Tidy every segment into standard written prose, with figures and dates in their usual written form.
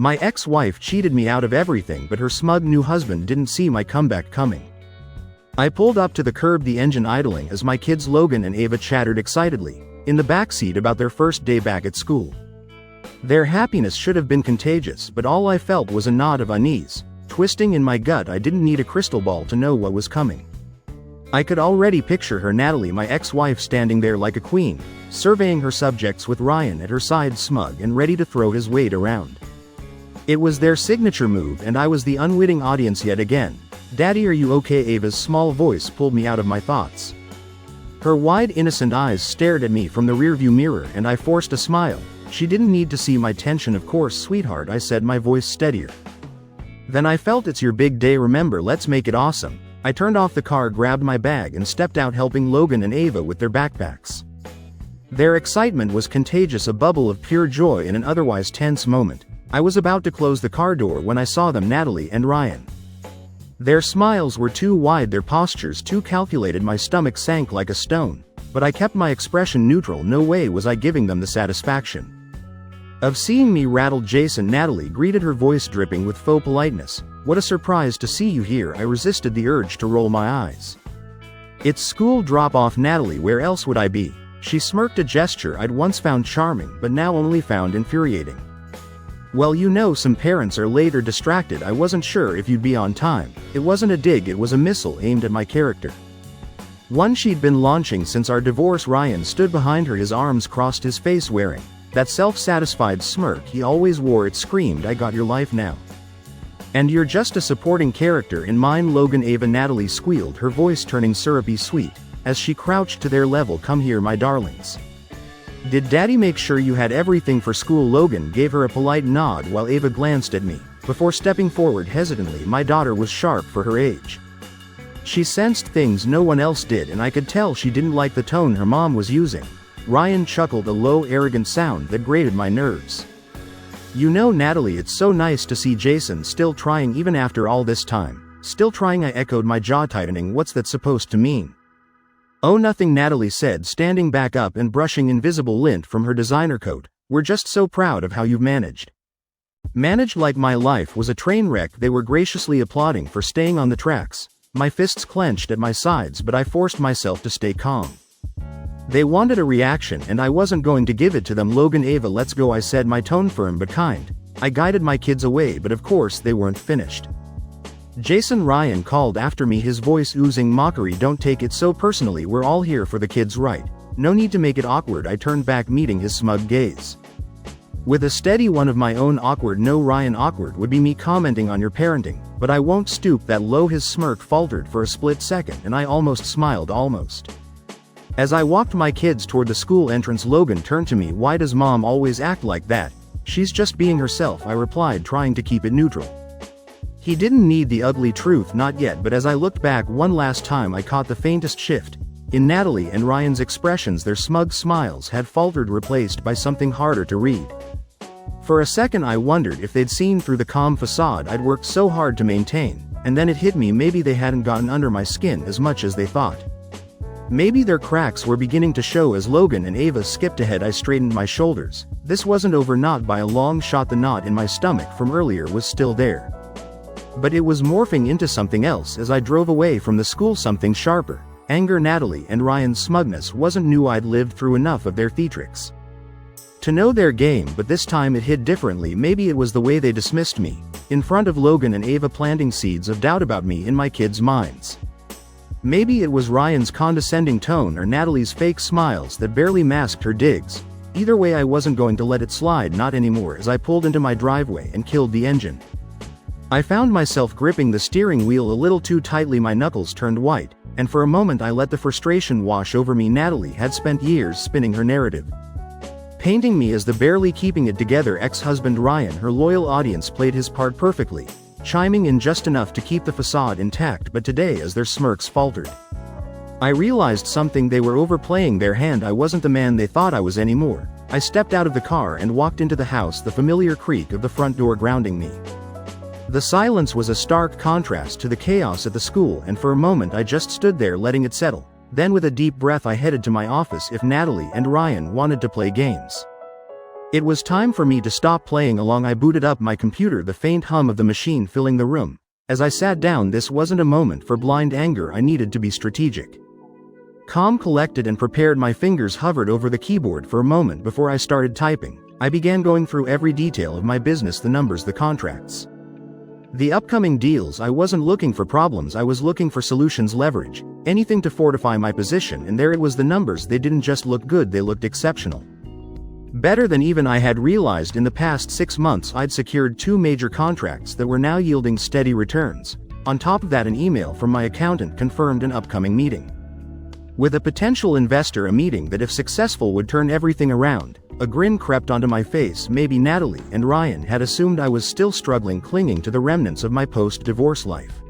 My ex-wife cheated me out of everything, but her smug new husband didn't see my comeback coming. I pulled up to the curb, the engine idling, as my kids Logan and Ava chattered excitedly in the backseat about their first day back at school. Their happiness should have been contagious, but all I felt was a knot of unease twisting in my gut. I didn't need a crystal ball to know what was coming. I could already picture her, Natalie, my ex-wife, standing there like a queen, surveying her subjects with Ryan at her side, smug and ready to throw his weight around. It was their signature move, and I was the unwitting audience yet again. "Daddy, are you okay?" Ava's small voice pulled me out of my thoughts. Her wide, innocent eyes stared at me from the rearview mirror, and I forced a smile. "She didn't need to see my tension, of course, sweetheart," I said, my voice steadier. Then I felt, "It's your big day, remember, let's make it awesome." I turned off the car, grabbed my bag, and stepped out, helping Logan and Ava with their backpacks. Their excitement was contagious, a bubble of pure joy in an otherwise tense moment. I was about to close the car door when I saw them, Natalie and Ryan. Their smiles were too wide, their postures too calculated. My stomach sank like a stone, but I kept my expression neutral. No way was I giving them the satisfaction of seeing me rattled. "Jason," Natalie greeted, her voice dripping with faux politeness. "What a surprise to see you here." I resisted the urge to roll my eyes. "It's school drop-off, Natalie, where else would I be?" She smirked, a gesture I'd once found charming but now only found infuriating. "Well, you know, some parents are late or distracted. I wasn't sure if you'd be on time." It wasn't a dig, it was a missile aimed at my character, one she'd been launching since our divorce. Ryan stood behind her, his arms crossed, his face wearing that self-satisfied smirk he always wore. It screamed, "I got your life now. And you're just a supporting character in mine." "Logan," Ava, Natalie squealed, her voice turning syrupy sweet as she crouched to their level. "Come here, my darlings. Did Daddy make sure you had everything for school?" Logan gave her a polite nod while Ava glanced at me before stepping forward hesitantly. My daughter was sharp for her age. She sensed things no one else did, and I could tell she didn't like the tone her mom was using. Ryan chuckled, a low, arrogant sound that grated my nerves. "You know, Natalie, it's so nice to see Jason still trying even after all this time." "Still trying?" I echoed, my jaw tightening. "What's that supposed to mean?" "Oh, nothing," Natalie said, standing back up and brushing invisible lint from her designer coat. "We're just so proud of how you've managed." Managed like my life was a train wreck. They were graciously applauding for staying on the tracks. My fists clenched at my sides, but I forced myself to stay calm. They wanted a reaction, and I wasn't going to give it to them. "Logan, Ava, let's go," I said, my tone firm but kind. I guided my kids away, but of course they weren't finished. "Jason," Ryan called after me, his voice oozing mockery. "Don't take it so personally. We're all here for the kids, right? No need to make it awkward." I turned back, meeting his smug gaze with a steady one of my own. "Awkward? No, Ryan, awkward would be me commenting on your parenting, but I won't stoop that low." His smirk faltered for a split second, and I almost smiled, almost. As I walked my kids toward the school entrance, Logan turned to me. "Why does Mom always act like that?" "She's just being herself," I replied, trying to keep it neutral. He didn't need the ugly truth, not yet, but as I looked back one last time, I caught the faintest shift in Natalie and Ryan's expressions. Their smug smiles had faltered, replaced by something harder to read. For a second I wondered if they'd seen through the calm facade I'd worked so hard to maintain, and then it hit me, maybe they hadn't gotten under my skin as much as they thought. Maybe their cracks were beginning to show. As Logan and Ava skipped ahead, I straightened my shoulders. This wasn't over, not by a long shot. The knot in my stomach from earlier was still there, but it was morphing into something else as I drove away from the school, something sharper. Anger. Natalie and Ryan's smugness wasn't new. I'd lived through enough of their theatrics to know their game, but this time it hit differently. Maybe it was the way they dismissed me in front of Logan and Ava, planting seeds of doubt about me in my kids' minds. Maybe it was Ryan's condescending tone or Natalie's fake smiles that barely masked her digs. Either way, I wasn't going to let it slide, not anymore. As I pulled into my driveway and killed the engine, I found myself gripping the steering wheel a little too tightly. My knuckles turned white, and for a moment I let the frustration wash over me. Natalie had spent years spinning her narrative, painting me as the barely keeping it together ex-husband. Ryan, her loyal audience, played his part perfectly, chiming in just enough to keep the facade intact. But today, as their smirks faltered, I realized something. They were overplaying their hand. I wasn't the man they thought I was anymore. I stepped out of the car and walked into the house, the familiar creak of the front door grounding me. The silence was a stark contrast to the chaos at the school, and for a moment I just stood there, letting it settle. Then with a deep breath I headed to my office. If Natalie and Ryan wanted to play games, It was time for me to stop playing along. I booted up my computer, the faint hum of the machine filling the room. As I sat down, this wasn't a moment for blind anger. I needed to be strategic. Calm, collected, and prepared. My fingers hovered over the keyboard for a moment before I started typing. I began going through every detail of my business, the numbers, the contracts, the upcoming deals. I wasn't looking for problems, I was looking for solutions, leverage, anything to fortify my position, and there it was, the numbers. They didn't just look good, they looked exceptional. Better than even I had realized. In the past 6 months, I'd secured 2 major contracts that were now yielding steady returns. On top of that, an email from my accountant confirmed an upcoming meeting with a potential investor, a meeting that, if successful, would turn everything around. A grin crept onto my face. Maybe Natalie and Ryan had assumed I was still struggling, clinging to the remnants of my post-divorce life.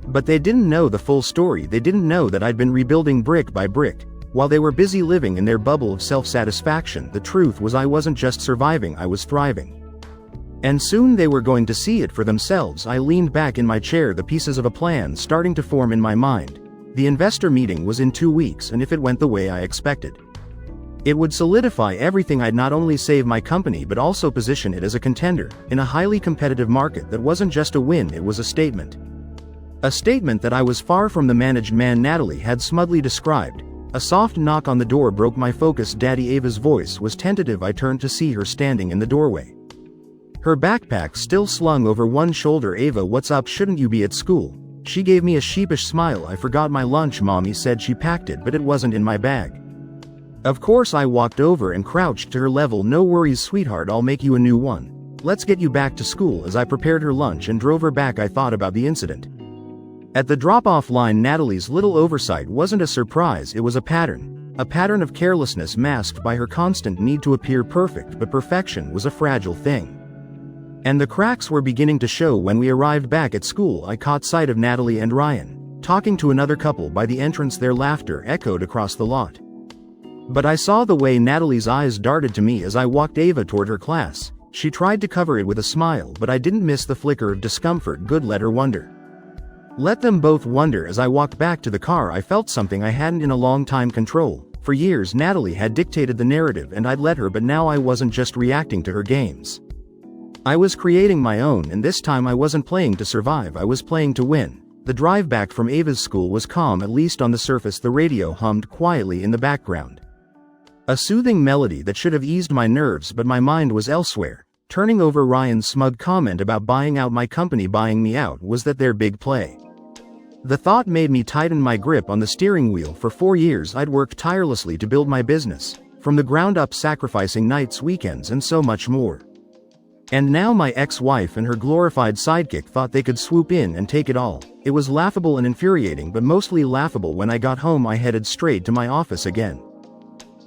But they didn't know the full story. They didn't know that I'd been rebuilding brick by brick. While they were busy living in their bubble of self-satisfaction, the truth was I wasn't just surviving, I was thriving. And soon they were going to see it for themselves. I leaned back in my chair, the pieces of a plan starting to form in my mind. The investor meeting was in 2 weeks, and if it went the way I expected, it would solidify everything. I'd not only save my company but also position it as a contender in a highly competitive market. That wasn't just a win, it was a statement. A statement that I was far from the managed man Natalie had smugly described. A soft knock on the door broke my focus. Daddy. Ava's voice was tentative. I turned to see her standing in the doorway, her backpack still slung over one shoulder. Ava, what's up? Shouldn't you be at school? She gave me a sheepish smile. I forgot my lunch. Mommy said she packed it, but it wasn't in my bag. Of course. I walked over and crouched to her level. No worries, sweetheart, I'll make you a new one. Let's get you back to school. As I prepared her lunch and drove her back, I thought about the incident. At the drop-off line, Natalie's little oversight wasn't a surprise, it was a pattern of carelessness masked by her constant need to appear perfect. But perfection was a fragile thing, and the cracks were beginning to show. When we arrived back at school, I caught sight of Natalie and Ryan talking to another couple by the entrance. Their laughter echoed across the lot. But I saw the way Natalie's eyes darted to me as I walked Ava toward her class. She tried to cover it with a smile, but I didn't miss the flicker of discomfort. Good, let her wonder. Let them both wonder. As I walked back to the car, I felt something I hadn't in a long time: control. For years Natalie had dictated the narrative and I'd let her, but now I wasn't just reacting to her games. I was creating my own, and this time I wasn't playing to survive, I was playing to win. The drive back from Ava's school was calm, at least on the surface. The radio hummed quietly in the background, a soothing melody that should have eased my nerves, but my mind was elsewhere. Turning over Ryan's smug comment about buying out my company. Buying me out, was that their big play? The thought made me tighten my grip on the steering wheel. For 4 years I'd worked tirelessly to build my business, from the ground up, sacrificing nights, weekends, and so much more. And now my ex-wife and her glorified sidekick thought they could swoop in and take it all. It was laughable and infuriating, but mostly laughable. When I got home, I headed straight to my office again.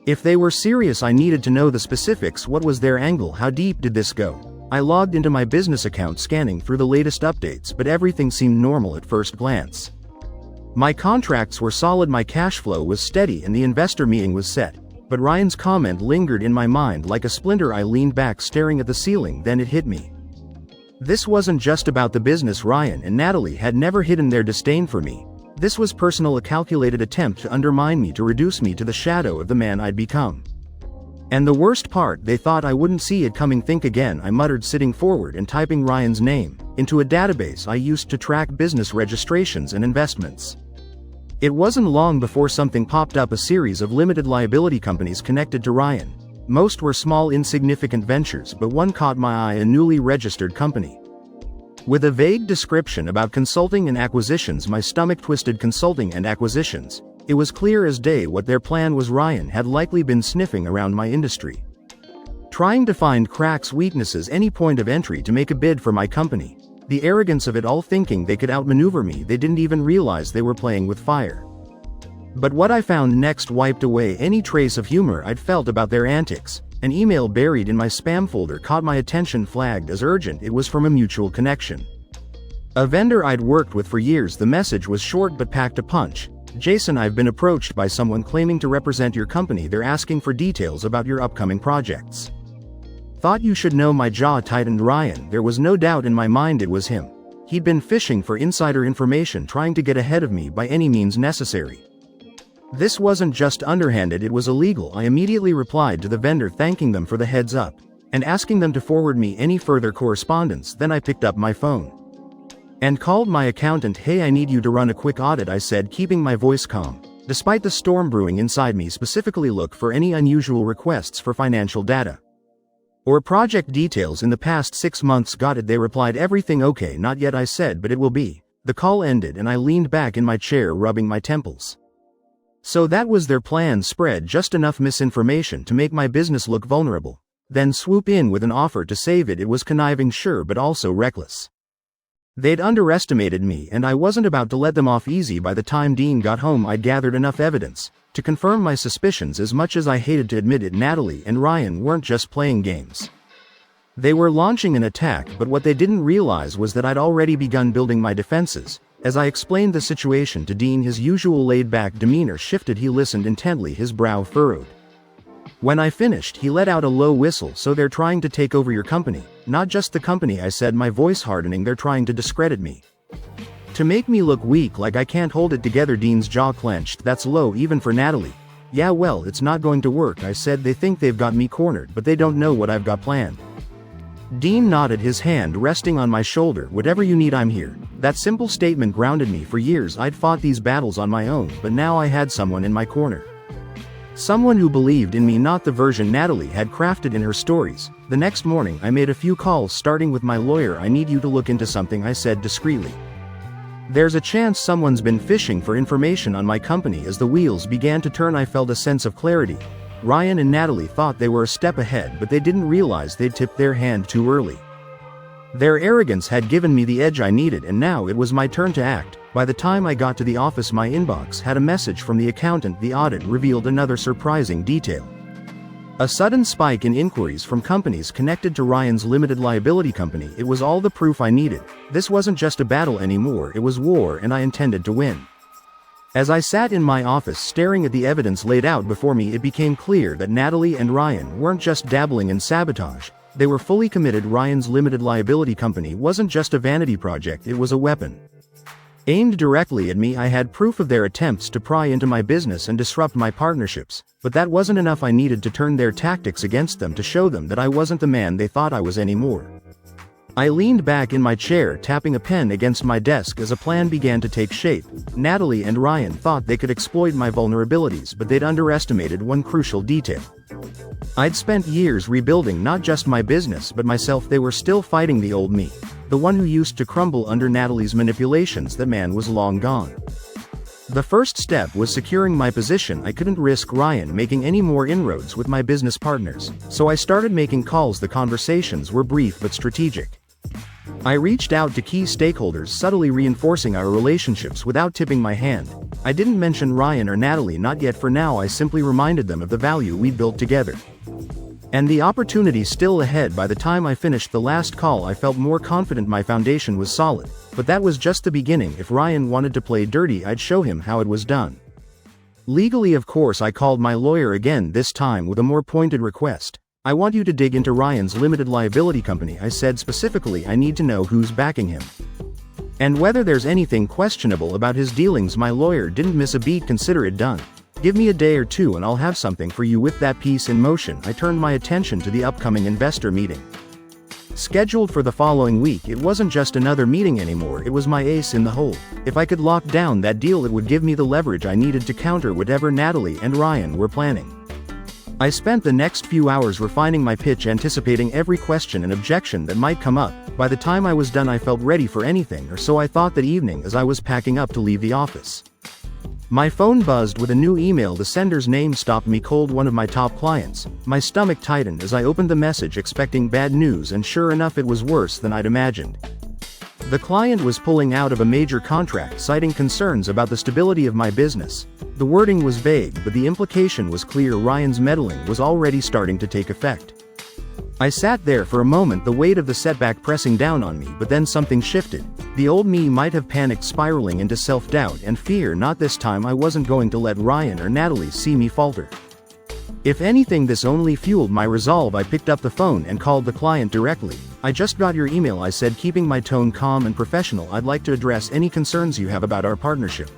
If they were serious, I needed to know the specifics. What was their angle? How deep did this go? I logged into my business account, scanning through the latest updates, but everything seemed normal at first glance. My contracts were solid, my cash flow was steady, and the investor meeting was set. But Ryan's comment lingered in my mind like a splinter. I leaned back, staring at the ceiling. Then it hit me. This wasn't just about the business. Ryan and Natalie had never hidden their disdain for me. This was personal, a calculated attempt to undermine me, to reduce me to the shadow of the man I'd become. And the worst part, they thought I wouldn't see it coming. Think again, I muttered, sitting forward and typing Ryan's name into a database I used to track business registrations and investments. It wasn't long before something popped up, a series of limited liability companies connected to Ryan. Most were small, insignificant ventures, but one caught my eye, a newly registered company with a vague description about consulting and acquisitions. My stomach twisted. Consulting and acquisitions. It was clear as day what their plan was. Ryan had likely been sniffing around my industry, trying to find cracks, weaknesses, any point of entry to make a bid for my company. The arrogance of it all, thinking they could outmaneuver me. They didn't even realize they were playing with fire. But what I found next wiped away any trace of humor I'd felt about their antics. An email buried in my spam folder caught my attention, flagged as urgent. It was from a mutual connection, a vendor I'd worked with for years. The message was short but packed a punch. Jason, I've been approached by someone claiming to represent your company. They're asking for details about your upcoming projects. Thought you should know. My jaw tightened. Ryan, there was no doubt in my mind it was him. He'd been fishing for insider information, trying to get ahead of me by any means necessary. This wasn't just underhanded, it was illegal. I immediately replied to the vendor thanking them for the heads up, and asking them to forward me any further correspondence. Then I picked up my phone and called my accountant. "Hey, I need you to run a quick audit," I said, keeping my voice calm. Despite the storm brewing inside me, specifically look for any unusual requests for financial data or project details in the past 6 months. "Got it," they replied. "Everything okay?" "Not yet," I said, "but it will be." The call ended and I leaned back in my chair, rubbing my temples. So that was their plan: spread just enough misinformation to make my business look vulnerable, then swoop in with an offer to save it. It was conniving, sure, but also reckless. They'd underestimated me, and I wasn't about to let them off easy. By the time Dean got home, I'd gathered enough evidence to confirm my suspicions. As much as I hated to admit it, Natalie and Ryan weren't just playing games. They were launching an attack, but what they didn't realize was that I'd already begun building my defenses. As I explained the situation to Dean, his usual laid-back demeanor shifted. He listened intently, his brow furrowed. When I finished, he let out a low whistle. "So they're trying to take over your company?" "Not just the company," I said, my voice hardening. "They're trying to discredit me. To make me look weak, like I can't hold it together." Dean's jaw clenched. "That's low even for Natalie." "Yeah, well, it's not going to work," I said. "They think they've got me cornered, but they don't know what I've got planned." Dean nodded, his hand resting on my shoulder. "Whatever you need, I'm here." That simple statement grounded me. For years I'd fought these battles on my own, but now I had someone in my corner. Someone who believed in me, not the version Natalie had crafted in her stories. The next morning I made a few calls, starting with my lawyer. "I need you to look into something," I said discreetly. "There's a chance someone's been fishing for information on my company." As the wheels began to turn, I felt a sense of clarity. Ryan and Natalie thought they were a step ahead, but they didn't realize they'd tipped their hand too early. Their arrogance had given me the edge I needed, and now it was my turn to act. By the time I got to the office, my inbox had a message from the accountant. The audit revealed another surprising detail: a sudden spike in inquiries from companies connected to Ryan's limited liability company. It was all the proof I needed. This wasn't just a battle anymore, it was war, and I intended to win. As I sat in my office staring at the evidence laid out before me, it became clear that Natalie and Ryan weren't just dabbling in sabotage, they were fully committed. Ryan's limited liability company wasn't just a vanity project, it was a weapon aimed directly at me. I had proof of their attempts to pry into my business and disrupt my partnerships, but that wasn't enough. I needed to turn their tactics against them, to show them that I wasn't the man they thought I was anymore. I leaned back in my chair, tapping a pen against my desk as a plan began to take shape. Natalie and Ryan thought they could exploit my vulnerabilities, but they'd underestimated one crucial detail. I'd spent years rebuilding not just my business but myself. They were still fighting the old me, the one who used to crumble under Natalie's manipulations. That man was long gone. The first step was securing my position. I couldn't risk Ryan making any more inroads with my business partners, so I started making calls. The conversations were brief but strategic. I reached out to key stakeholders, subtly reinforcing our relationships without tipping my hand. I didn't mention Ryan or Natalie, not yet. For now, I simply reminded them of the value we'd built together and the opportunity still ahead. By the time I finished the last call, I felt more confident. My foundation was solid, but that was just the beginning. If Ryan wanted to play dirty, I'd show him how it was done. Legally, of course. I called my lawyer again, this time with a more pointed request. "I want you to dig into Ryan's limited liability company," I said specifically. "I need to know who's backing him and whether there's anything questionable about his dealings." My lawyer didn't miss a beat. "Consider it done. Give me a day or two and I'll have something for you." With that piece in motion, I turned my attention to the upcoming investor meeting. Scheduled for the following week, it wasn't just another meeting anymore, it was my ace in the hole. If I could lock down that deal, it would give me the leverage I needed to counter whatever Natalie and Ryan were planning. I spent the next few hours refining my pitch, anticipating every question and objection that might come up. By the time I was done, I felt ready for anything, or so I thought that evening as I was packing up to leave the office. My phone buzzed with a new email. The sender's name stopped me cold. One of my top clients. My stomach tightened as I opened the message, expecting bad news, and sure enough, it was worse than I'd imagined. The client was pulling out of a major contract, citing concerns about the stability of my business. The wording was vague, but the implication was clear. Ryan's meddling was already starting to take effect. I sat there for a moment, the weight of the setback pressing down on me, but then something shifted. The old me might have panicked, spiraling into self-doubt and fear. Not this time. I wasn't going to let Ryan or Natalie see me falter. If anything, this only fueled my resolve. I picked up the phone and called the client directly. "I just got your email," I said, keeping my tone calm and professional. "I'd like to address any concerns you have about our partnership."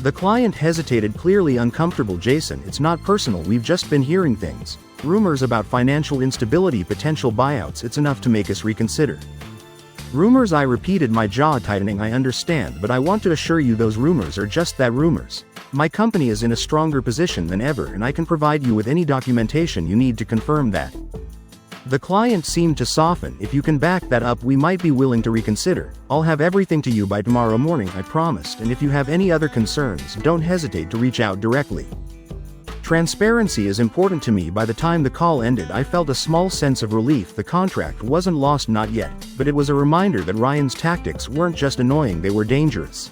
The client hesitated, clearly uncomfortable. Jason, it's not personal, we've just been hearing things. Rumors about financial instability, potential buyouts, it's enough to make us reconsider. Rumors, I repeated, my jaw tightening. I understand, but I want to assure you those rumors are just that, rumors. My company is in a stronger position than ever, and I can provide you with any documentation you need to confirm that. The client seemed to soften. If you can back that up, we might be willing to reconsider. I'll have everything to you by tomorrow morning, I promised, and if you have any other concerns, don't hesitate to reach out directly. Transparency is important to me. By the time the call ended, I felt a small sense of relief. The contract wasn't lost, not yet, but it was a reminder that Ryan's tactics weren't just annoying, they were dangerous.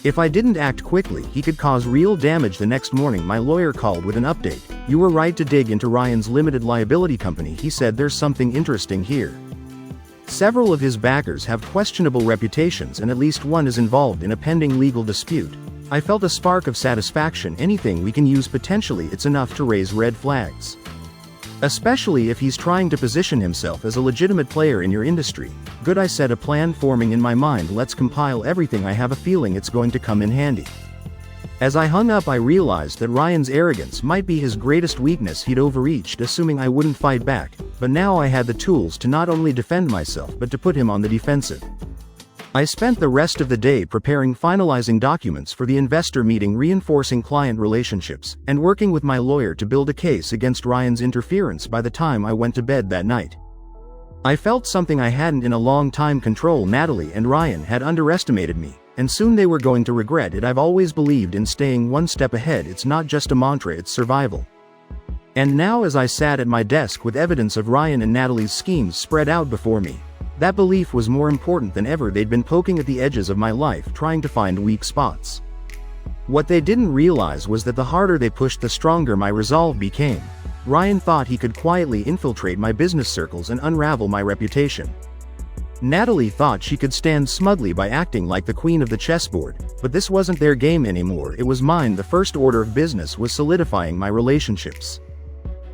If I didn't act quickly, he could cause real damage. The next morning, my lawyer called with an update. You were right to dig into Ryan's limited liability company, he said. There's something interesting here. Several of his backers have questionable reputations, and at least one is involved in a pending legal dispute. I felt a spark of satisfaction. Anything we can use potentially, it's enough to raise red flags. Especially if he's trying to position himself as a legitimate player in your industry. Good, I said, a plan forming in my mind. Let's compile everything. I have a feeling it's going to come in handy. As I hung up, I realized that Ryan's arrogance might be his greatest weakness. He'd overreached, assuming I wouldn't fight back, but now I had the tools to not only defend myself but to put him on the defensive. I spent the rest of the day preparing, finalizing documents for the investor meeting, reinforcing client relationships, and working with my lawyer to build a case against Ryan's interference. By the time I went to bed that night, I felt something I hadn't in a long time: control. Natalie and Ryan had underestimated me, and soon they were going to regret it. I've always believed in staying one step ahead. It's not just a mantra, it's survival. And now, as I sat at my desk with evidence of Ryan and Natalie's schemes spread out before me, that belief was more important than ever. They'd been poking at the edges of my life, trying to find weak spots. What they didn't realize was that the harder they pushed, the stronger my resolve became. Ryan thought he could quietly infiltrate my business circles and unravel my reputation. Natalie thought she could stand smugly by acting like the queen of the chessboard, but this wasn't their game anymore, it was mine. The first order of business was solidifying my relationships.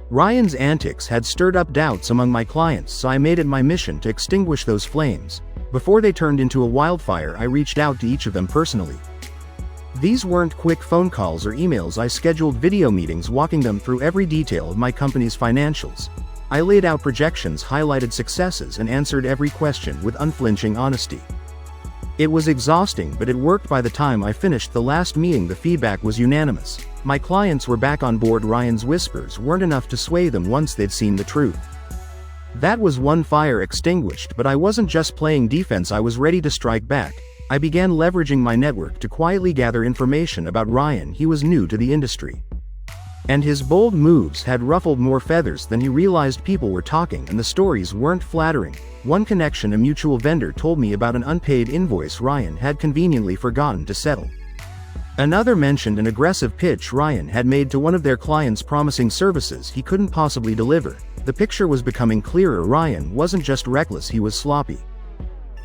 Ryan's antics had stirred up doubts among my clients, so I made it my mission to extinguish those flames. Before they turned into a wildfire, I reached out to each of them personally. These weren't quick phone calls or emails. I scheduled video meetings, walking them through every detail of my company's financials. I laid out projections, highlighted successes, and answered every question with unflinching honesty. It was exhausting, but it worked. By the time I finished the last meeting, the feedback was unanimous. My clients were back on board. Ryan's whispers weren't enough to sway them once they'd seen the truth. That was one fire extinguished, but I wasn't just playing defense, I was ready to strike back. I began leveraging my network to quietly gather information about Ryan. He was new to the industry, and his bold moves had ruffled more feathers than he realized. People were talking, and the stories weren't flattering. One connection, a mutual vendor, told me about an unpaid invoice Ryan had conveniently forgotten to settle. Another mentioned an aggressive pitch Ryan had made to one of their clients, promising services he couldn't possibly deliver. The picture was becoming clearer. Ryan wasn't just reckless, he was sloppy.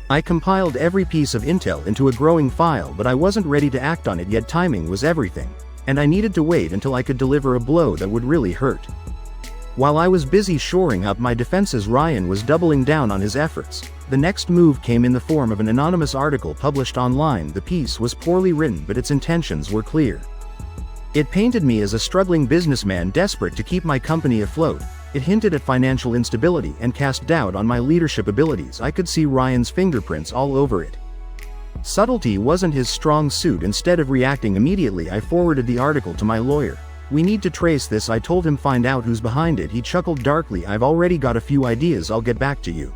I compiled every piece of intel into a growing file, but I wasn't ready to act on it yet. Timing was everything, and I needed to wait until I could deliver a blow that would really hurt. While I was busy shoring up my defenses, Ryan was doubling down on his efforts. The next move came in the form of an anonymous article published online. The piece was poorly written, but its intentions were clear. It painted me as a struggling businessman desperate to keep my company afloat. It hinted at financial instability and cast doubt on my leadership abilities. I could see Ryan's fingerprints all over it. Subtlety wasn't his strong suit. Instead of reacting immediately, I forwarded the article to my lawyer. We need to trace this, I told him. Find out who's behind it. He chuckled darkly. I've already got a few ideas, I'll get back to you.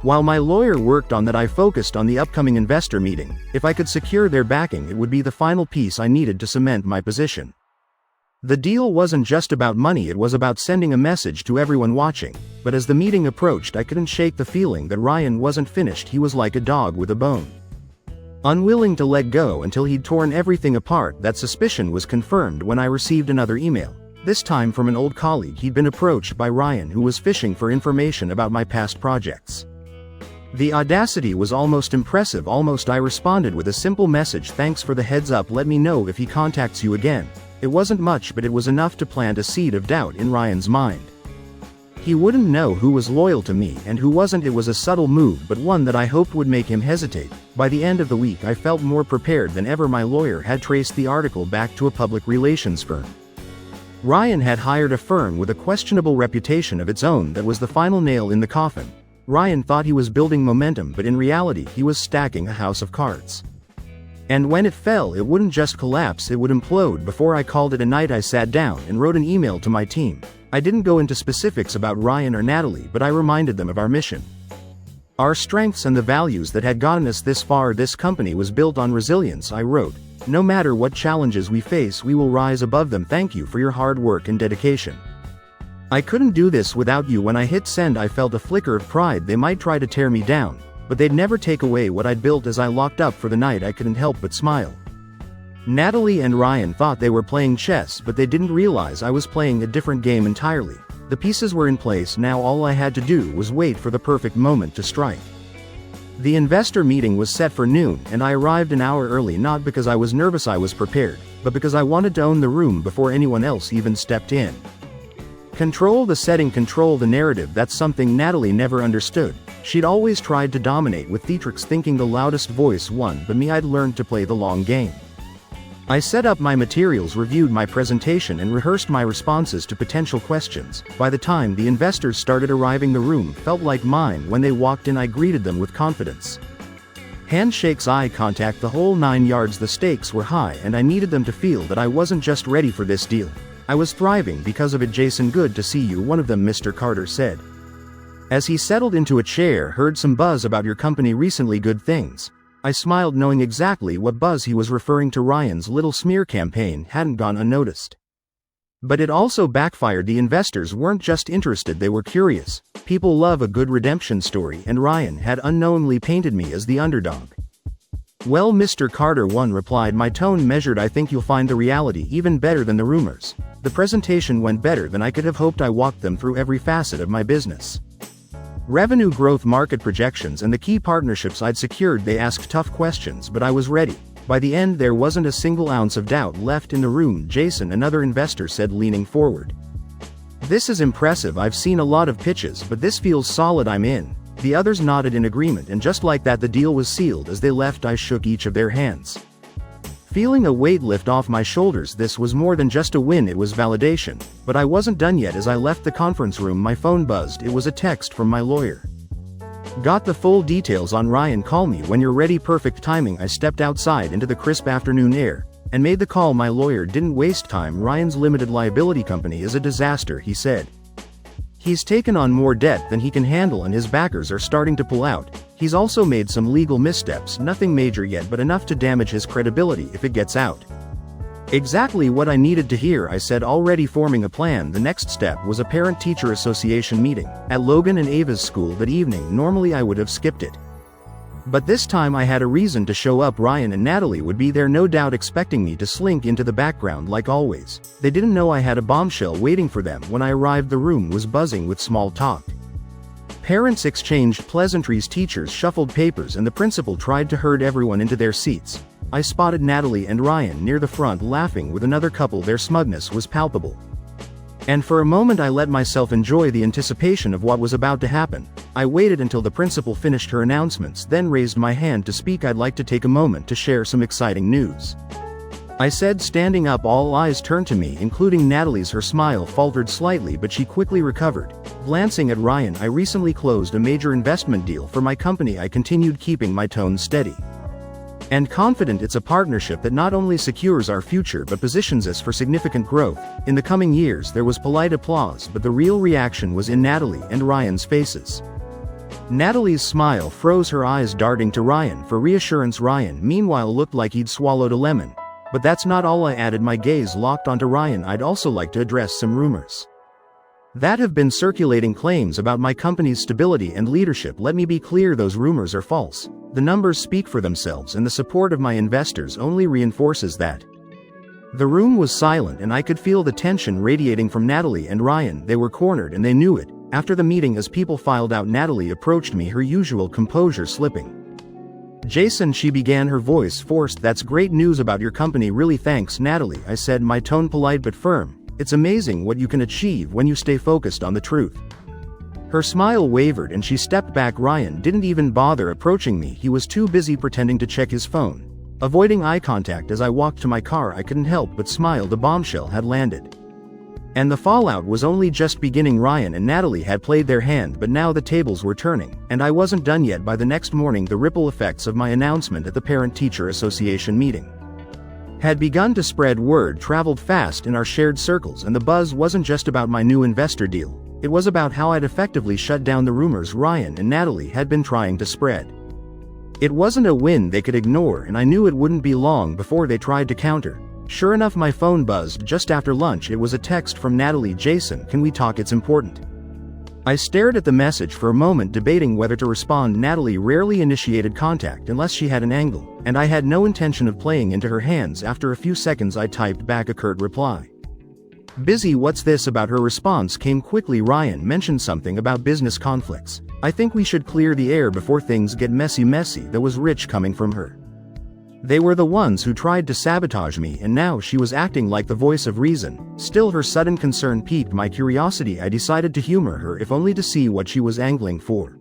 While my lawyer worked on that, I focused on the upcoming investor meeting. If I could secure their backing, it would be the final piece I needed to cement my position. The deal wasn't just about money, it was about sending a message to everyone watching. But as the meeting approached, I couldn't shake the feeling that Ryan wasn't finished. He was like a dog with a bone, unwilling to let go until he'd torn everything apart. That suspicion was confirmed when I received another email, this time from an old colleague. He'd been approached by Ryan, who was fishing for information about my past projects. The audacity was almost impressive. I responded with a simple message: thanks for the heads up, let me know if he contacts you again. It wasn't much, but it was enough to plant a seed of doubt in Ryan's mind. He wouldn't know who was loyal to me and who wasn't. It was a subtle move, but one that I hoped would make him hesitate. By the end of the week I felt more prepared than ever. My lawyer had traced the article back to a public relations firm. Ryan had hired a firm with a questionable reputation of its own. That was the final nail in the coffin. Ryan thought he was building momentum, but in reality he was stacking a house of cards. And when it fell, it wouldn't just collapse, it would implode. Before I called it a night, I sat down and wrote an email to my team. I didn't go into specifics about Ryan or Natalie, but I reminded them of our mission, our strengths, and the values that had gotten us this far. This company was built on resilience, I wrote. No matter what challenges we face, we will rise above them. Thank you for your hard work and dedication. I couldn't do this without you. When I hit send, I felt a flicker of pride. They might try to tear me down, but they'd never take away what I'd built. As I locked up for the night, I couldn't help but smile. Natalie and Ryan thought they were playing chess, but they didn't realize I was playing a different game entirely. The pieces were in place. Now all I had to do was wait for the perfect moment to strike. The investor meeting was set for noon, and I arrived an hour early, not because I was nervous, I was prepared, but because I wanted to own the room before anyone else even stepped in. Control the setting, control the narrative. That's something Natalie never understood. She'd always tried to dominate with theatrics, thinking the loudest voice won, but me, I'd learned to play the long game. I set up my materials, reviewed my presentation, and rehearsed my responses to potential questions. By the time the investors started arriving, the room felt like mine. When they walked in, I greeted them with confidence. Handshakes, eye contact, the whole 9 yards. The stakes were high, and I needed them to feel that I wasn't just ready for this deal. I was thriving because of it. Jason, good to see you, one of them, Mr. Carter, said. As he settled into a chair. Heard some buzz about your company recently. Good things. I smiled, knowing exactly what buzz he was referring to. Ryan's little smear campaign hadn't gone unnoticed. But it also backfired. The investors weren't just interested, they were curious. People love a good redemption story, and Ryan had unknowingly painted me as the underdog. Well, Mr. Carter, one replied, my tone measured. I think you'll find the reality even better than the rumors. The presentation went better than I could have hoped. I walked them through every facet of my business. Revenue growth, market projections, and the key partnerships I'd secured. They asked tough questions, but I was ready. By the end, there wasn't a single ounce of doubt left in the room. Jason, another investor, said, leaning forward. This is impressive. I've seen a lot of pitches, but this feels solid. I'm in. The others nodded in agreement, and just like that, the deal was sealed. As they left, I shook each of their hands, feeling a weight lift off my shoulders. This was more than just a win, it was validation. But I wasn't done yet. As I left the conference room, my phone buzzed. It was a text from my lawyer. Got the full details on Ryan. Call me when you're ready. Perfect timing. I stepped outside into the crisp afternoon air and made the call. My lawyer didn't waste time. Ryan's limited liability company is a disaster, he said. He's taken on more debt than he can handle, and his backers are starting to pull out. He's also made some legal missteps, nothing major yet, but enough to damage his credibility if it gets out. Exactly what I needed to hear, I said, already forming a plan. The next step was a parent-teacher association meeting at Logan and Ava's school that evening. Normally I would have skipped it, but this time I had a reason to show up. Ryan and Natalie would be there, no doubt, expecting me to slink into the background like always. They didn't know I had a bombshell waiting for them. When I arrived, the room was buzzing with small talk. Parents exchanged pleasantries, teachers shuffled papers, and the principal tried to herd everyone into their seats. I spotted Natalie and Ryan near the front, laughing with another couple. Their smugness was palpable. And for a moment I let myself enjoy the anticipation of what was about to happen. I waited until the principal finished her announcements, then raised my hand to speak. I'd like to take a moment to share some exciting news, I said, standing up. All eyes turned to me, including Natalie's. Her smile faltered slightly, but she quickly recovered. Glancing at Ryan, I recently closed a major investment deal for my company. I continued, keeping my tone steady and confident. It's a partnership that not only secures our future but positions us for significant growth in the coming years. There was polite applause, but the real reaction was in Natalie and Ryan's faces. Natalie's smile froze, her eyes darting to Ryan for reassurance. Ryan, meanwhile, looked like he'd swallowed a lemon. But that's not all, I added, my gaze locked onto Ryan. I'd also like to address some rumors that have been circulating, claims about my company's stability and leadership. Let me be clear, those rumors are false. The numbers speak for themselves, and the support of my investors only reinforces that. The room was silent, and I could feel the tension radiating from Natalie and Ryan. They were cornered, and they knew it. After the meeting, as people filed out, Natalie approached me, her usual composure slipping. Jason, she began, her voice forced. That's great news about your company. Really, thanks, Natalie, I said, my tone polite but firm. It's amazing what you can achieve when you stay focused on the truth. Her smile wavered and she stepped back. Ryan didn't even bother approaching me. He was too busy pretending to check his phone. Avoiding eye contact as I walked to my car, I couldn't help but smile. The bombshell had landed. And the fallout was only just beginning. Ryan and Natalie had played their hand, but now the tables were turning, and I wasn't done yet. By the next morning, the ripple effects of my announcement at the Parent-Teacher Association meeting had begun to spread. Word traveled fast in our shared circles, and the buzz wasn't just about my new investor deal. It was about how I'd effectively shut down the rumors Ryan and Natalie had been trying to spread. It wasn't a win they could ignore, and I knew it wouldn't be long before they tried to counter. Sure enough, my phone buzzed just after lunch. It was a text from Natalie. "Jason, can we talk? It's important." I stared at the message for a moment, debating whether to respond. Natalie rarely initiated contact unless she had an angle, and I had no intention of playing into her hands. After a few seconds, I typed back a curt reply. "Busy, what's this about?" Her response came quickly. "Ryan mentioned something about business conflicts. I think we should clear the air before things get messy." That was rich coming from her. They were the ones who tried to sabotage me, and now she was acting like the voice of reason. Still, her sudden concern piqued my curiosity. I decided to humor her, if only to see what she was angling for.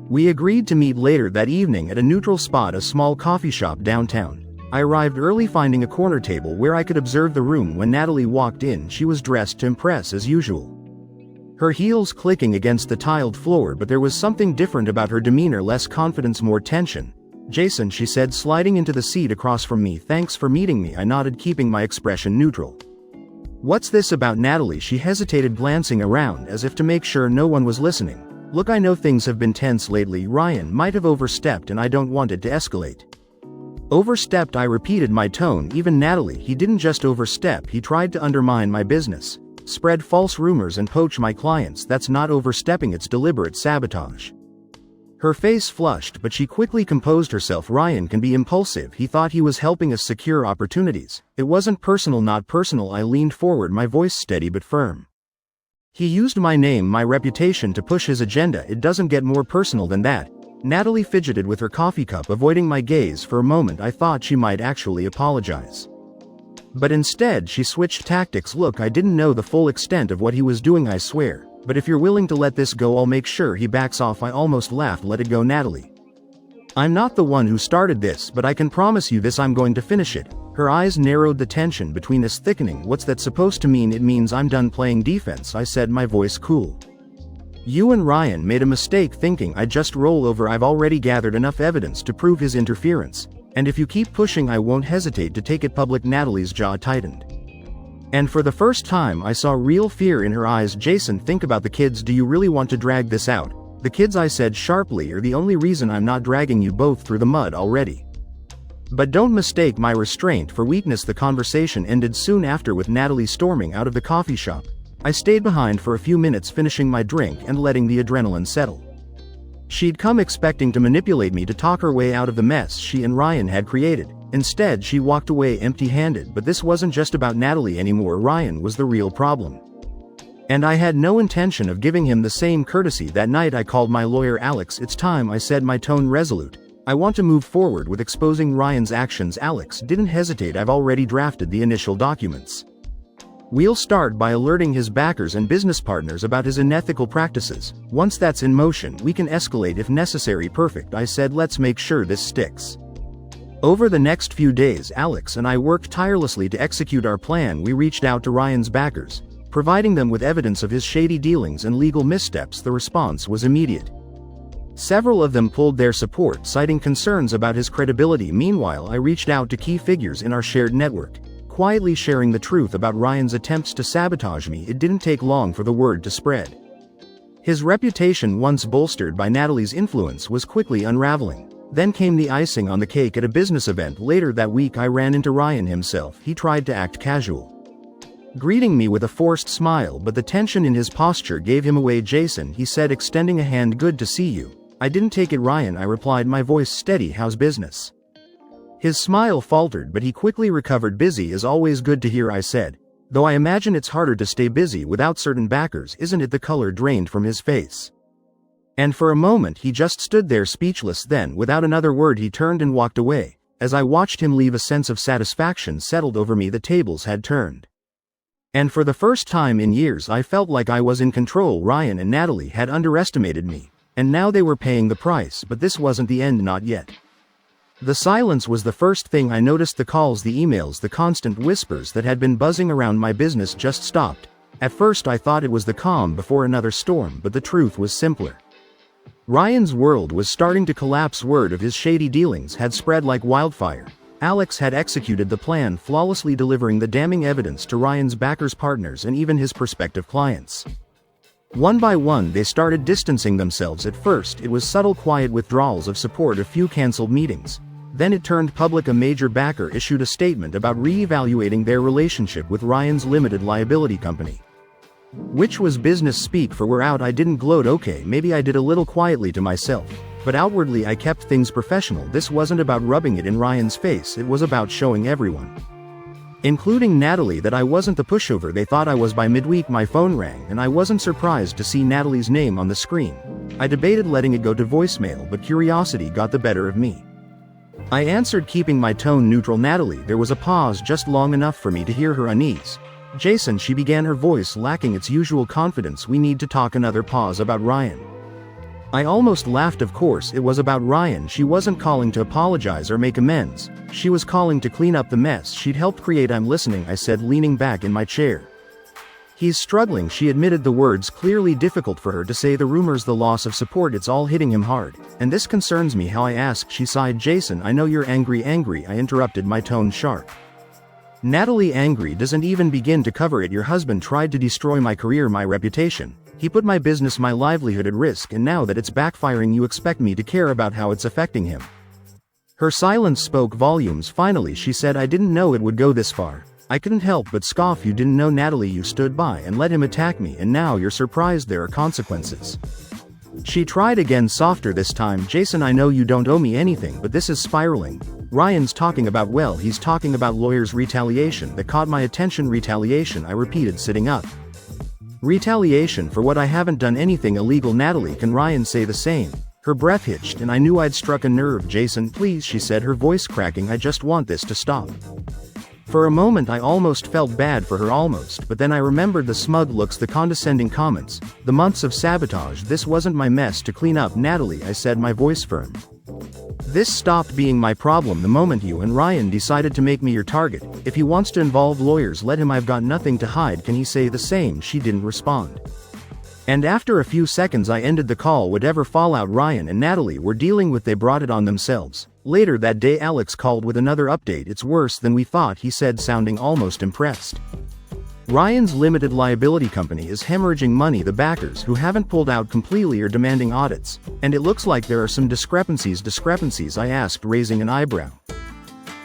We agreed to meet later that evening at a neutral spot, a small coffee shop downtown. I arrived early, finding a corner table where I could observe the room. When Natalie walked in, she was dressed to impress as usual, her heels clicking against the tiled floor, but there was something different about her demeanor. Less confidence, more tension. "Jason," she said, sliding into the seat across from me. "Thanks for meeting me." I nodded, keeping my expression neutral. "What's this about?" Natalie, she hesitated, glancing around as if to make sure no one was listening. "Look, I know things have been tense lately. Ryan might have overstepped, and I don't want it to escalate." "Overstepped?" I repeated, my tone even. "Natalie, he didn't just overstep, he tried to undermine my business, spread false rumors and poach my clients. That's not overstepping, it's deliberate sabotage." Her face flushed, but she quickly composed herself. "Ryan can be impulsive. He thought he was helping us secure opportunities. It wasn't personal." "Not personal." I leaned forward, my voice steady but firm. "He used my name, my reputation, to push his agenda. It doesn't get more personal than that." Natalie fidgeted with her coffee cup, avoiding my gaze. For a moment I thought she might actually apologize, but instead she switched tactics. "Look, I didn't know the full extent of what he was doing, I swear. But if you're willing to let this go, I'll make sure he backs off." I almost laughed. "Let it go, Natalie. I'm not the one who started this, but I can promise you this, I'm going to finish it." Her eyes narrowed, the tension between us thickening. "What's that supposed to mean?" "It means I'm done playing defense," I said, my voice cool. "You and Ryan made a mistake thinking I'd just roll over. I've already gathered enough evidence to prove his interference, and if you keep pushing, I won't hesitate to take it public." Natalie's jaw tightened, and for the first time I saw real fear in her eyes. "Jason, think about the kids. Do you really want to drag this out?" "The kids," I said sharply, "are the only reason. I'm not dragging you both through the mud already. But don't mistake my restraint for weakness." The conversation ended soon after, with Natalie storming out of the coffee shop. I stayed behind for a few minutes, finishing my drink and letting the adrenaline settle. She'd come expecting to manipulate me to talk her way out of the mess she and Ryan had created. Instead, she walked away empty-handed. But this wasn't just about Natalie anymore. Ryan was the real problem, and I had no intention of giving him the same courtesy. That night I called my lawyer. "Alex, it's time," I said, my tone resolute. "I want to move forward with exposing Ryan's actions." Alex didn't hesitate. "I've already drafted the initial documents. We'll start by alerting his backers and business partners about his unethical practices. Once that's in motion, we can escalate if necessary." "Perfect," I said. "Let's make sure this sticks." Over the next few days, Alex and I worked tirelessly to execute our plan. We reached out to Ryan's backers, providing them with evidence of his shady dealings and legal missteps. The response was immediate. Several of them pulled their support, citing concerns about his credibility. Meanwhile, I reached out to key figures in our shared network, quietly sharing the truth about Ryan's attempts to sabotage me. It didn't take long for the word to spread. His reputation, once bolstered by Natalie's influence, was quickly unraveling. Then came the icing on the cake. At a business event later that week, I ran into Ryan himself. He tried to act casual, greeting me with a forced smile, but the tension in his posture gave him away. "Jason," he said, extending a hand, "good to see you." "I didn't take it, Ryan," I replied, my voice steady. "How's business?" His smile faltered, but he quickly recovered. "Busy is always good to hear," I said. "Though I imagine it's harder to stay busy without certain backers, isn't it?" The color drained from his face, and for a moment he just stood there speechless. Then, without another word, he turned and walked away. As I watched him leave, a sense of satisfaction settled over me. The tables had turned, And for the first time in years I felt like I was in control. Ryan and Natalie had underestimated me, and now they were paying the price, but this wasn't the end, not yet. The silence was the first thing I noticed. The calls, the emails, the constant whispers that had been buzzing around my business just stopped. At first I thought it was the calm before another storm, but the truth was simpler. Ryan's world was starting to collapse. Word of his shady dealings had spread like wildfire. Alex had executed the plan, flawlessly delivering the damning evidence to Ryan's backers, partners, and even his prospective clients. One by one they started distancing themselves. At first it was subtle, quiet withdrawals of support, a few cancelled meetings. Then it turned public. A major backer issued a statement about re-evaluating their relationship with Ryan's limited liability company. Which was business speak for "we're out." I didn't gloat. Okay, maybe I did, a little quietly to myself. But outwardly I kept things professional. This wasn't about rubbing it in Ryan's face, it was about showing everyone, including Natalie, that I wasn't the pushover they thought I was. By midweek my phone rang, and I wasn't surprised to see Natalie's name on the screen. I debated letting it go to voicemail, but curiosity got the better of me. I answered, keeping my tone neutral. "Natalie." There was a pause, just long enough for me to hear her unease. "Jason," she began, her voice lacking its usual confidence. "We need to talk." Another pause. "About Ryan." I almost laughed. Of course it was about Ryan. She wasn't calling to apologize or make amends. She was calling to clean up the mess she'd helped create. "I'm listening," I said, leaning back in my chair. "He's struggling," she admitted, the words clearly difficult for her to say. "The rumors, the loss of support, it's all hitting him hard. And this concerns me." "How?" I asked. She sighed. "Jason, I know you're angry." "Angry?" I interrupted, my tone sharp. "Natalie, angry doesn't even begin to cover it. Your husband tried to destroy my career, my reputation. He put my business, my livelihood at risk, and now that it's backfiring, you expect me to care about how it's affecting him?" Her silence spoke volumes. Finally she said, "I didn't know it would go this far." I couldn't help but scoff. "You didn't know, Natalie. You stood by and let him attack me, and now you're surprised there are consequences." She tried again, softer this time. "Jason, I know you don't owe me anything, but this is spiraling. Ryan's talking about, well, he's talking about lawyers." Retaliation. That caught my attention. "Retaliation?" I repeated, sitting up. "Retaliation for what? I haven't done anything illegal." "Natalie, can Ryan say the same?" Her breath hitched, and I knew I'd struck a nerve. "Jason, please," she said, her voice cracking. "I just want this to stop." For a moment I almost felt bad for her, almost, but then I remembered the smug looks, the condescending comments, the months of sabotage. "This wasn't my mess to clean up, Natalie," I said, my voice firm. "This stopped being my problem the moment you and Ryan decided to make me your target. If he wants to involve lawyers, let him. I've got nothing to hide. Can he say the same?" She didn't respond. And after a few seconds I ended the call. Whatever fallout Ryan and Natalie were dealing with, they brought it on themselves. Later that day Alex called with another update. "It's worse than we thought," he said, sounding almost impressed. "Ryan's limited liability company is hemorrhaging money. The backers, who haven't pulled out completely, are demanding audits. And it looks like there are some discrepancies." "Discrepancies?" I asked, raising an eyebrow.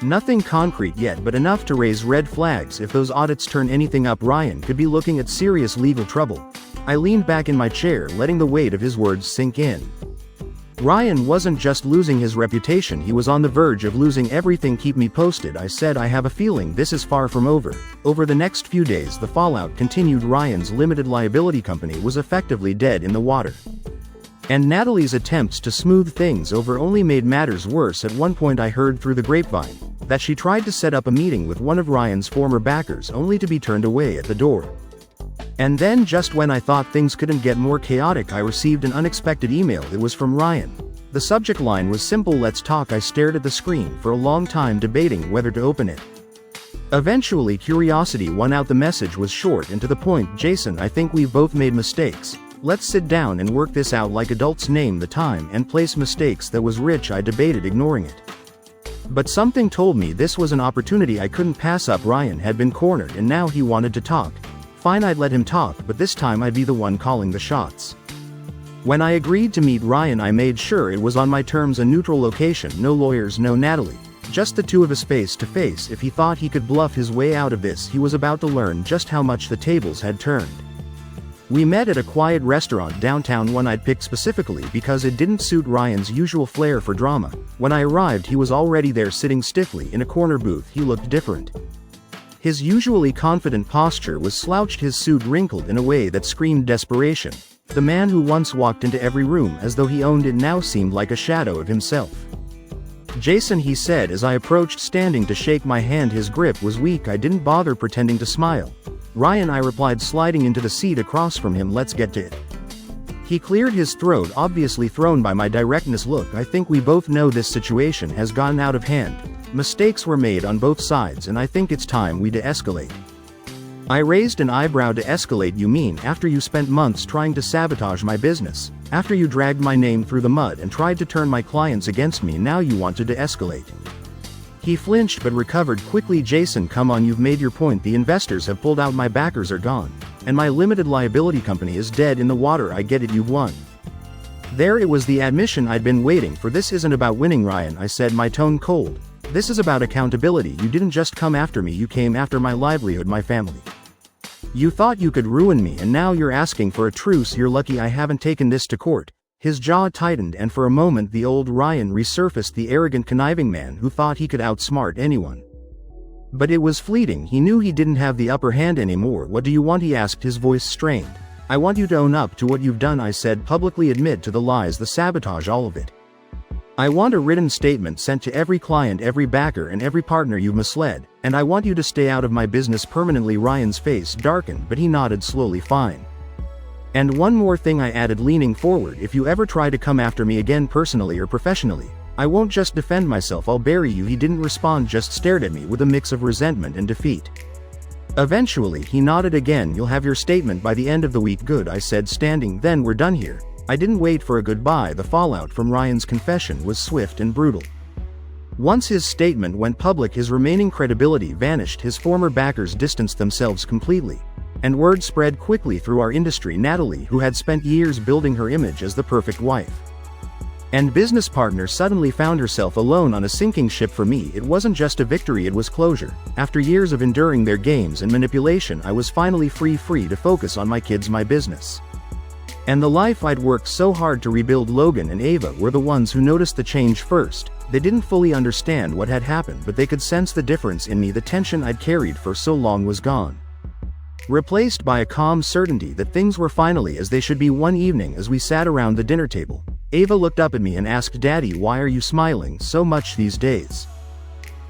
"Nothing concrete yet, but enough to raise red flags. If those audits turn anything up, Ryan could be looking at serious legal trouble." I leaned back in my chair, letting the weight of his words sink in. Ryan wasn't just losing his reputation, he was on the verge of losing everything. "Keep me posted," I said. "I have a feeling this is far from over." Over the next few days the fallout continued. Ryan's limited liability company was effectively dead in the water. And Natalie's attempts to smooth things over only made matters worse. At one point I heard through the grapevine that she tried to set up a meeting with one of Ryan's former backers, only to be turned away at the door. And then, just when I thought things couldn't get more chaotic, I received an unexpected email. It was from Ryan. The subject line was simple: "Let's talk." I stared at the screen for a long time, debating whether to open it. Eventually curiosity won out. The message was short and to the point. "Jason, I think we've both made mistakes. Let's sit down and work this out like adults. Name the time and place." "Mistakes?" That was rich. I debated ignoring it. But something told me this was an opportunity I couldn't pass up. Ryan had been cornered and now he wanted to talk. Fine, I'd let him talk, but this time I'd be the one calling the shots. When I agreed to meet Ryan, I made sure it was on my terms, a neutral location, no lawyers, no Natalie. Just the two of us face to face. If he thought he could bluff his way out of this, he was about to learn just how much the tables had turned. We met at a quiet restaurant downtown, one I'd picked specifically because it didn't suit Ryan's usual flair for drama. When I arrived he was already there, sitting stiffly in a corner booth. He looked different. His usually confident posture was slouched, his suit wrinkled in a way that screamed desperation. The man who once walked into every room as though he owned it now seemed like a shadow of himself. "Jason," he said as I approached, standing to shake my hand. His grip was weak. I didn't bother pretending to smile. Ryan, I replied, sliding into the seat across from him. Let's get to it. He cleared his throat, obviously thrown by my directness. Look, I think we both know this situation has gotten out of hand. Mistakes were made on both sides, and I think it's time we de-escalate. I raised an eyebrow. To escalate? You mean after you spent months trying to sabotage my business, after you dragged my name through the mud and tried to turn my clients against me, now you want to de-escalate? He flinched but recovered quickly. Jason, come on, you've made your point. The investors have pulled out, my backers are gone, and my limited liability company is dead in the water. I get it, you've won. There it was, the admission I'd been waiting for. This isn't about winning, Ryan, I said, my tone cold. This is about accountability. You didn't just come after me, you came after my livelihood, my family. You thought you could ruin me, and now you're asking for a truce. You're lucky I haven't taken this to court. His jaw tightened, and for a moment the old Ryan resurfaced, the arrogant, conniving man who thought he could outsmart anyone. But it was fleeting. He knew he didn't have the upper hand anymore. What do you want? He asked, his voice strained. I want you to own up to what you've done, I said, publicly admit to the lies, the sabotage, all of it. I want a written statement sent to every client, every backer, and every partner you've misled, and I want you to stay out of my business permanently. Ryan's face darkened, but he nodded slowly. Fine. And one more thing, I added, leaning forward, if you ever try to come after me again, personally or professionally, I won't just defend myself, I'll bury you. He didn't respond, just stared at me with a mix of resentment and defeat. Eventually, he nodded again. You'll have your statement by the end of the week. Good, I said, standing. Then we're done here. I didn't wait for a goodbye. The fallout from Ryan's confession was swift and brutal. Once his statement went public, his remaining credibility vanished. His former backers distanced themselves completely, and word spread quickly through our industry. Natalie, who had spent years building her image as the perfect wife and business partner, suddenly found herself alone on a sinking ship. For me, it wasn't just a victory, it was closure. After years of enduring their games and manipulation, I was finally free to focus on my kids, my business, and the life I'd worked so hard to rebuild. Logan and Ava were the ones who noticed the change first. They didn't fully understand what had happened, but they could sense the difference in me. The tension I'd carried for so long was gone, replaced by a calm certainty that things were finally as they should be. One evening, as we sat around the dinner table, Ava looked up at me and asked, Daddy, why are you smiling so much these days?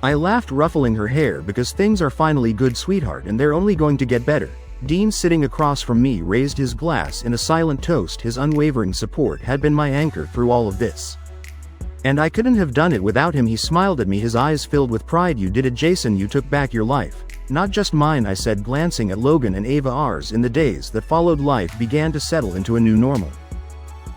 I laughed, ruffling her hair. Because things are finally good, sweetheart, and they're only going to get better. Dean, sitting across from me, raised his glass in a silent toast. His unwavering support had been my anchor through all of this, and I couldn't have done it without him. He smiled at me, his eyes filled with pride. You did it, Jason. You took back your life. Not just mine, I said, glancing at Logan and Ava. Ours. In the days that followed, life began to settle into a new normal.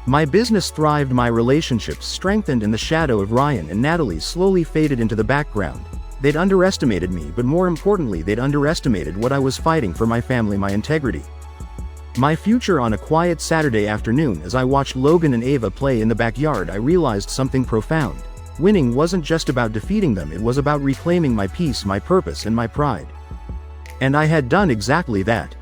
My business thrived, my relationships strengthened, and the shadow of Ryan and Natalie slowly faded into the background. They'd underestimated me, but more importantly, they'd underestimated what I was fighting for: my family, my integrity, my future. On a quiet Saturday afternoon, as I watched Logan and Ava play in the backyard, I realized something profound. Winning wasn't just about defeating them, it was about reclaiming my peace, my purpose, and my pride. And I had done exactly that.